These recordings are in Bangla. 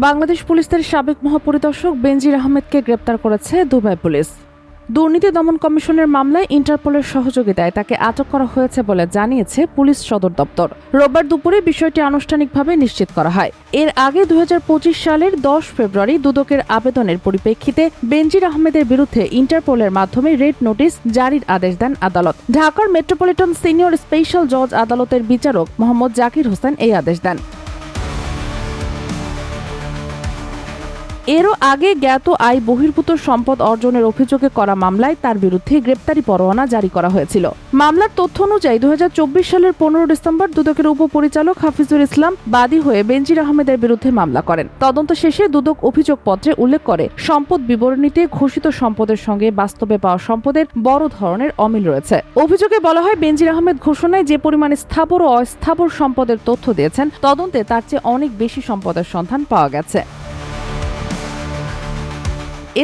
বাংলাদেশ পুলিশের সাবেক মহাপরিদর্শক বেনজির আহমেদকে গ্রেপ্তার করেছে দুবাই পুলিশ। দুর্নীতি দমন কমিশনের মামলায় ইন্টারপোলের সহযোগিতায় তাকে আটক করা হয়েছে বলে জানিয়েছে পুলিশ সদর দপ্তর। রোববার দুপুরে বিষয়টি আনুষ্ঠানিকভাবে নিশ্চিত করা হয়। এর আগে 2025 সালের 10 ফেব্রুয়ারি দুদকের আবেদনের পরিপ্রেক্ষিতে বেনজির আহমেদের বিরুদ্ধে ইন্টারপোলের মাধ্যমে রেড নোটিশ জারির আদেশ দেন আদালত। ঢাকার মেট্রোপলিটন সিনিয়র স্পেশাল জজ আদালতের বিচারক মোহাম্মদ জাকির হোসেন এই আদেশ দেন। এরও আগে জ্ঞাত আয় বহির্ভূত সম্পদ অর্জনের অভিযোগে করা মামলায় তার বিরুদ্ধে গ্রেপ্তারি পরোয়ানা জারি করা হয়েছিল। মামলার তথ্য অনুযায়ী 2024 সালের 15 ডিসেম্বর দুদকের উপপরিচালক হাফিজুল ইসলাম বাদী হয়ে বেনজির আহমেদের বিরুদ্ধে মামলা করেন। তদন্ত শেষে দুদক অভিযোগপত্রে উল্লেখ করে সম্পদ বিবরণীতে ঘোষিত সম্পদের সঙ্গে বাস্তবে পাওয়া সম্পদের বড় ধরনের অমিল রয়েছে। অভিযোগে বলা হয়, বেনজির আহমেদ ঘোষণায় যে পরিমাণে স্থাবর ও অস্থাবর সম্পদের তথ্য দিয়েছেন, তদন্তে তার চেয়ে অনেক বেশি সম্পদের সন্ধান পাওয়া গেছে।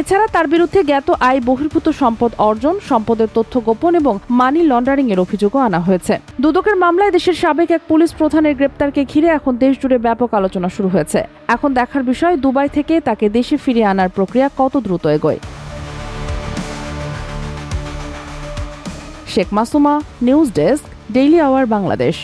এছাড়া তার বিরুদ্ধে জ্ঞাত আয় বহির্ভূত সম্পদ অর্জন, সম্পদের তথ্য গোপন এবং মানি লন্ডারিং এর অভিযোগও আনা হয়েছে। দুদকের মামলায় দেশের সাবেক এক পুলিশ প্রধানের গ্রেপ্তারকে ঘিরে এখন দেশ জুড়ে ব্যাপক আলোচনা শুরু হয়েছে। এখন দেখার বিষয় দুবাই থেকে তাকে দেশে ফিরিয়ে আনার প্রক্রিয়া কত দ্রুত এগোয়। Sheikh Masuma, news desk, daily our Bangladesh.